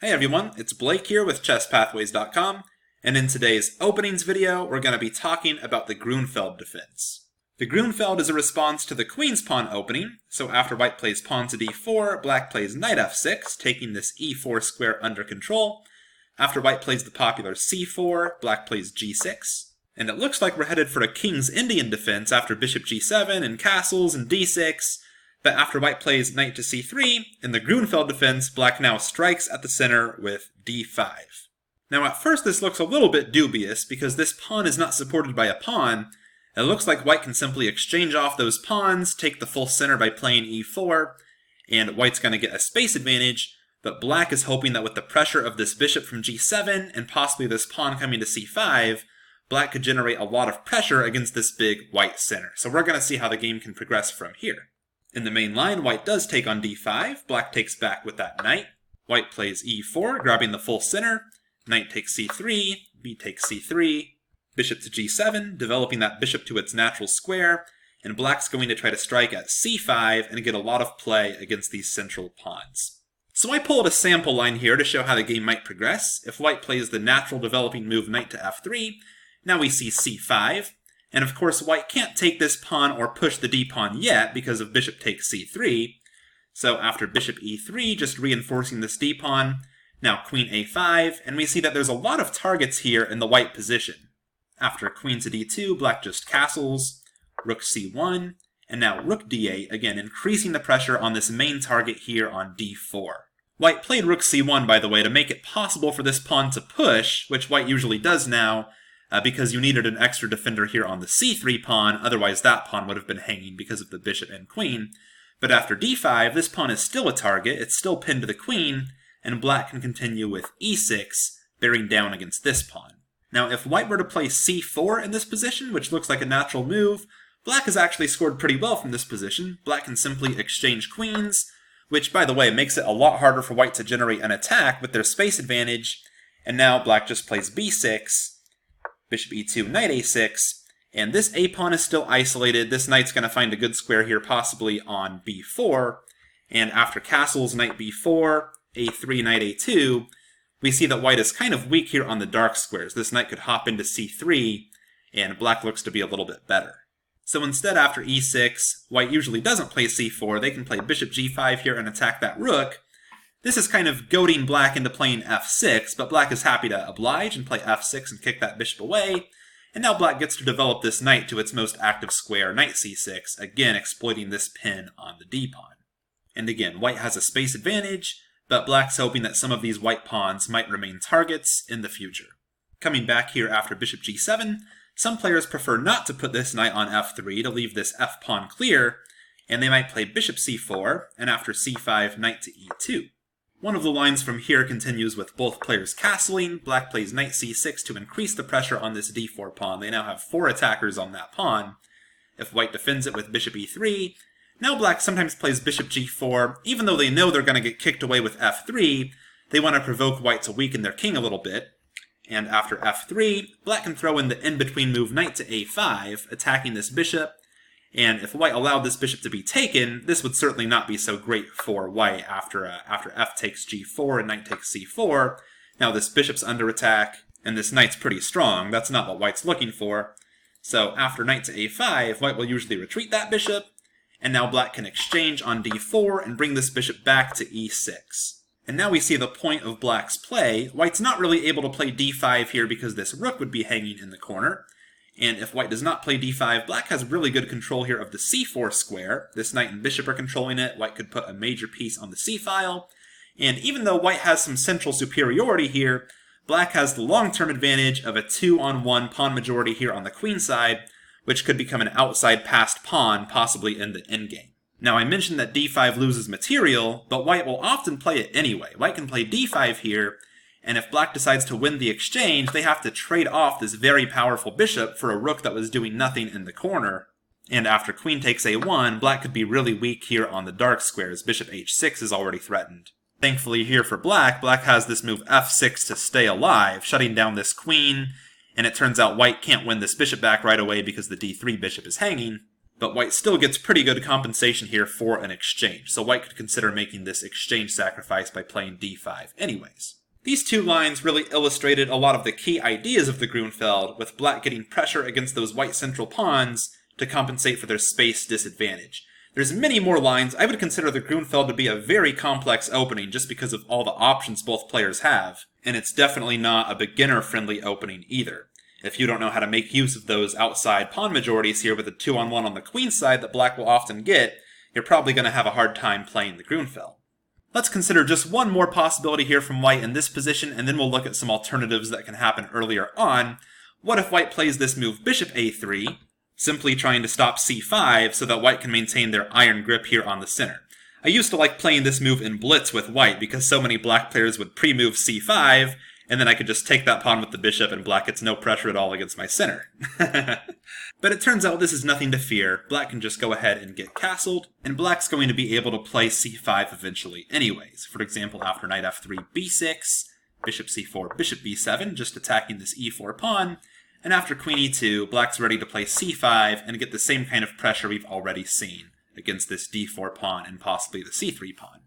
Hey everyone, it's Blake here with ChessPathways.com, and in today's openings video, we're going to be talking about the Grunfeld Defense. The Grunfeld is a response to the queen's pawn opening, so after white plays pawn to d4, black plays knight f6, taking this e4 square under control. After white plays the popular c4, black plays g6. And it looks like we're headed for a King's Indian defense after bishop g7 and castles and d6, but after white plays knight to c3, in the Grunfeld defense, black now strikes at the center with d5. Now at first this looks a little bit dubious, because this pawn is not supported by a pawn. It looks like white can simply exchange off those pawns, take the full center by playing e4, and white's going to get a space advantage, but black is hoping that with the pressure of this bishop from g7, and possibly this pawn coming to c5, black could generate a lot of pressure against this big white center. So we're going to see how the game can progress from here. In the main line, white does take on d5, black takes back with that knight. White plays e4, grabbing the full center. Knight takes c3, b takes c3, bishop to g7, developing that bishop to its natural square, and black's going to try to strike at c5 and get a lot of play against these central pawns. So I pulled a sample line here to show how the game might progress. If white plays the natural developing move knight to f3, now we see c5. And of course, white can't take this pawn or push the d-pawn yet because of bishop takes c3. So after bishop e3, just reinforcing this d-pawn, now queen a5, and we see that there's a lot of targets here in the white position. After queen to d2, black just castles, rook c1, and now rook d8, again increasing the pressure on this main target here on d4. White played rook c1, by the way, to make it possible for this pawn to push, which white usually does now, because you needed an extra defender here on the c3 pawn, otherwise that pawn would have been hanging because of the bishop and queen. But after d5, this pawn is still a target, it's still pinned to the queen, and black can continue with e6, bearing down against this pawn. Now if white were to play c4 in this position, which looks like a natural move, black has actually scored pretty well from this position. Black can simply exchange queens, which by the way makes it a lot harder for white to generate an attack with their space advantage, and now black just plays b6, bishop e2, knight a6, and this a-pawn is still isolated. This knight's going to find a good square here, possibly on b4, and after castles, knight b4, a3, knight a2, we see that white is kind of weak here on the dark squares. This knight could hop into c3, and black looks to be a little bit better. So instead, after e6, white usually doesn't play c4. They can play bishop g5 here and attack that rook. This is kind of goading black into playing f6, but black is happy to oblige and play f6 and kick that bishop away. And now black gets to develop this knight to its most active square, knight c6, again exploiting this pin on the d-pawn. And again, white has a space advantage, but black's hoping that some of these white pawns might remain targets in the future. Coming back here after bishop g7, some players prefer not to put this knight on f3 to leave this f-pawn clear, and they might play bishop c4, and after c5, knight to e2. One of the lines from here continues with both players castling. Black plays knight c6 to increase the pressure on this d4 pawn. They now have 4 attackers on that pawn. If white defends it with bishop e3, now black sometimes plays bishop g4. Even though they know they're going to get kicked away with f3, they want to provoke white to weaken their king a little bit. And after f3, black can throw in the in-between move knight to a5, attacking this bishop. And if white allowed this bishop to be taken, this would certainly not be so great for white after f takes g4 and knight takes c4. Now this bishop's under attack, and this knight's pretty strong. That's not what white's looking for. So after knight to a5, white will usually retreat that bishop, and now black can exchange on d4 and bring this bishop back to e6. And now we see the point of black's play. White's not really able to play d5 here because this rook would be hanging in the corner. And if white does not play d5, black has really good control here of the c4 square. This knight and bishop are controlling it. White could put a major piece on the c-file. And even though white has some central superiority here, black has the long-term advantage of a 2-on-1 pawn majority here on the queen side, which could become an outside passed pawn, possibly in the endgame. Now I mentioned that d5 loses material, but white will often play it anyway. White can play d5 here, and if black decides to win the exchange, they have to trade off this very powerful bishop for a rook that was doing nothing in the corner. And after queen takes a1, black could be really weak here on the dark squares. Bishop h6 is already threatened. Thankfully here for black, black has this move f6 to stay alive, shutting down this queen, and it turns out white can't win this bishop back right away because the d3 bishop is hanging. but white still gets pretty good compensation here for an exchange, so white could consider making this exchange sacrifice by playing d5 anyways. These two lines really illustrated a lot of the key ideas of the Grunfeld, with black getting pressure against those white central pawns to compensate for their space disadvantage. There's many more lines. I would consider the Grunfeld to be a very complex opening just because of all the options both players have, and it's definitely not a beginner-friendly opening either. If you don't know how to make use of those outside pawn majorities here with a 2-on-1 on the queen side that black will often get, you're probably going to have a hard time playing the Grunfeld. Let's consider just one more possibility here from white in this position, and then we'll look at some alternatives that can happen earlier on. What if white plays this move bishop a3, simply trying to stop c5 so that white can maintain their iron grip here on the center? I used to like playing this move in blitz with white because so many black players would pre-move c5, and then I could just take that pawn with the bishop and black gets no pressure at all against my center. But it turns out this is nothing to fear. Black can just go ahead and get castled, and black's going to be able to play c5 eventually anyways. For example, after knight f3, b6, bishop c4, bishop b7, just attacking this e4 pawn, and after queen e2, black's ready to play c5 and get the same kind of pressure we've already seen against this d4 pawn and possibly the c3 pawn.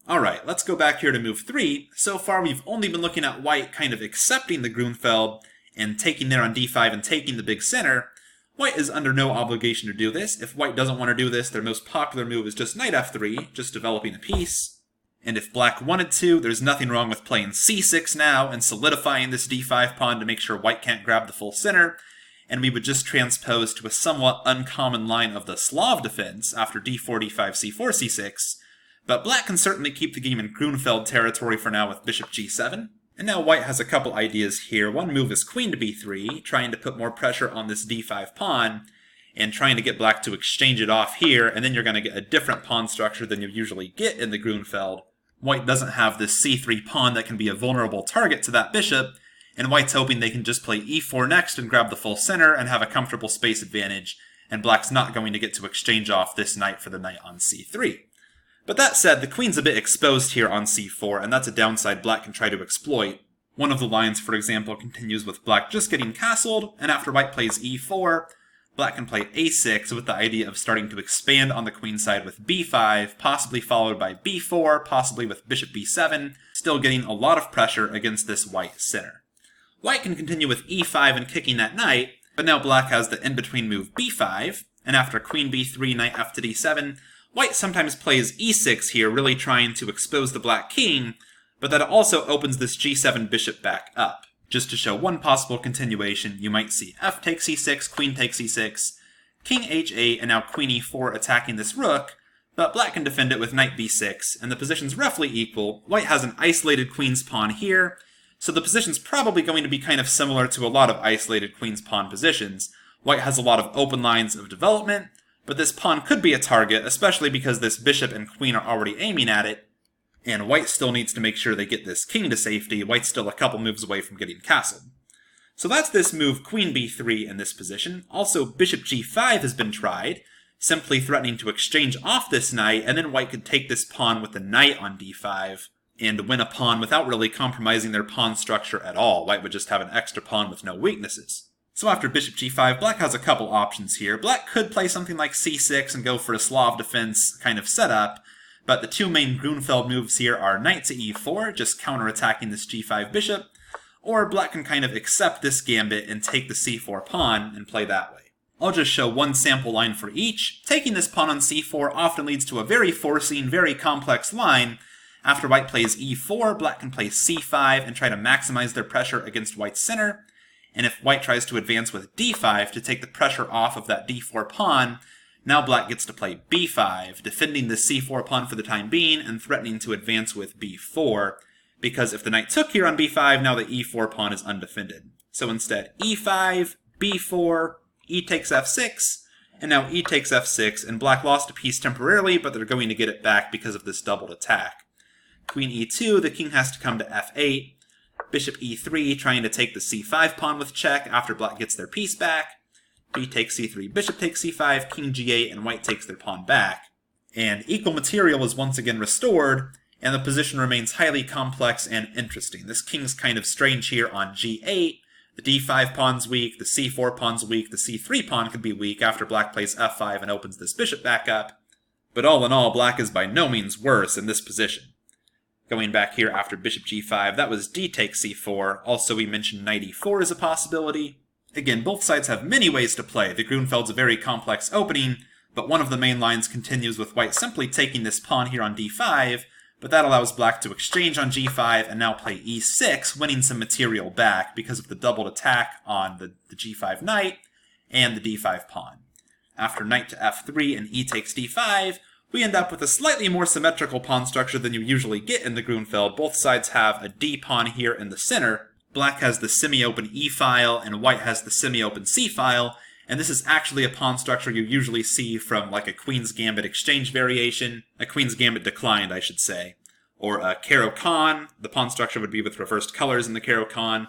Alright, let's go back here to move 3. So far we've only been looking at white kind of accepting the Grunfeld and taking there on d5 and taking the big center. White is under no obligation to do this. If white doesn't want to do this, their most popular move is just knight f3, just developing a piece. And if black wanted to, there's nothing wrong with playing c6 now and solidifying this d5 pawn to make sure white can't grab the full center. And we would just transpose to a somewhat uncommon line of the Slav defense after d4, d5, c4, c6. But black can certainly keep the game in Grunfeld territory for now with bishop g7. And now white has a couple ideas here. One move is queen to b3, trying to put more pressure on this d5 pawn, and trying to get black to exchange it off here, and then you're going to get a different pawn structure than you usually get in the Grunfeld. White doesn't have this c3 pawn that can be a vulnerable target to that bishop, and white's hoping they can just play e4 next and grab the full center and have a comfortable space advantage, and black's not going to get to exchange off this knight for the knight on c3. But that said, the queen's a bit exposed here on c4, and that's a downside black can try to exploit. One of the lines, for example, continues with black just getting castled, and after white plays e4, black can play a6 with the idea of starting to expand on the queen side with b5, possibly followed by b4, possibly with bishop b7, still getting a lot of pressure against this white center. White can continue with e5 and kicking that knight, but now black has the in-between move b5, and after queen b3, knight f to d7, white sometimes plays e6 here, really trying to expose the black king, but that also opens this g7 bishop back up. Just to show one possible continuation, you might see f takes e6, queen takes e6, king h8, and now queen e4 attacking this rook, but black can defend it with knight b6, and the position's roughly equal. White has an isolated queen's pawn here, so the position's probably going to be kind of similar to a lot of isolated queen's pawn positions. White has a lot of open lines of development, but this pawn could be a target, especially because this bishop and queen are already aiming at it, and white still needs to make sure they get this king to safety. White's still a couple moves away from getting castled. So that's this move queen b3 in this position. Also, bishop g5 has been tried, simply threatening to exchange off this knight, and then white could take this pawn with the knight on d5 and win a pawn without really compromising their pawn structure at all. White would just have an extra pawn with no weaknesses. So after bishop g5, black has a couple options here. Black could play something like c6 and go for a Slav defense kind of setup, but the two main Grunfeld moves here are knight to e4, just counterattacking this g5 bishop, or black can kind of accept this gambit and take the c4 pawn and play that way. I'll just show one sample line for each. Taking this pawn on c4 often leads to a very forcing, very complex line. After white plays e4, black can play c5 and try to maximize their pressure against white's center. And if white tries to advance with d5 to take the pressure off of that d4 pawn, now black gets to play b5, defending the c4 pawn for the time being and threatening to advance with b4, because if the knight took here on b5, now the e4 pawn is undefended. So instead, e5, b4, e takes f6, and now e takes f6, and black lost a piece temporarily, but they're going to get it back because of this doubled attack. Queen e2, the king has to come to f8, bishop e3, trying to take the c5 pawn with check after black gets their piece back. B takes c3, bishop takes c5, king g8, and white takes their pawn back. And equal material is once again restored, and the position remains highly complex and interesting. This king's kind of strange here on g8. The d5 pawn's weak, the c4 pawn's weak, the c3 pawn could be weak after black plays f5 and opens this bishop back up. But all in all, black is by no means worse in this position. Going back here after bishop g5, that was d takes c4. Also, we mentioned knight e4 is a possibility. Again, both sides have many ways to play. The Grunfeld's a very complex opening, but one of the main lines continues with white simply taking this pawn here on d5, but that allows black to exchange on g5 and now play e6, winning some material back because of the doubled attack on the g5 knight and the d5 pawn. After knight to f3 and e takes d5, we end up with a slightly more symmetrical pawn structure than you usually get in the Grunfeld. Both sides have a d pawn here in the center. Black has the semi-open e file and white has the semi-open c file, and this is actually a pawn structure you usually see from like a Queen's Gambit exchange variation, a Queen's Gambit declined, I should say, or a Caro-Kann. The pawn structure would be with reversed colors in the Caro-Kann.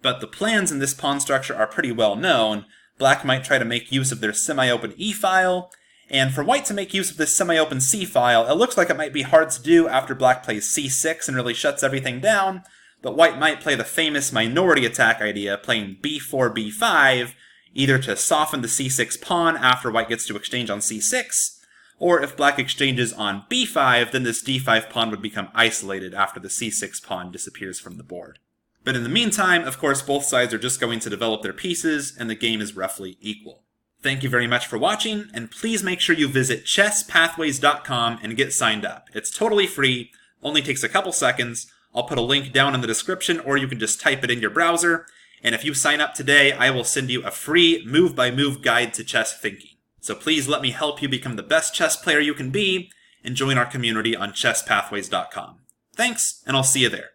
But the plans in this pawn structure are pretty well known. Black might try to make use of their semi-open e file, and for white to make use of this semi-open c file, it looks like it might be hard to do after black plays c6 and really shuts everything down, but white might play the famous minority attack idea, playing b4, b5, either to soften the c6 pawn after white gets to exchange on c6, or if black exchanges on b5, then this d5 pawn would become isolated after the c6 pawn disappears from the board. But in the meantime, of course, both sides are just going to develop their pieces, and the game is roughly equal. Thank you very much for watching, and please make sure you visit chesspathways.com and get signed up. It's totally free, only takes a couple seconds. I'll put a link down in the description, or you can just type it in your browser. And if you sign up today, I will send you a free move-by-move guide to chess thinking. So please let me help you become the best chess player you can be, and join our community on chesspathways.com. Thanks, and I'll see you there.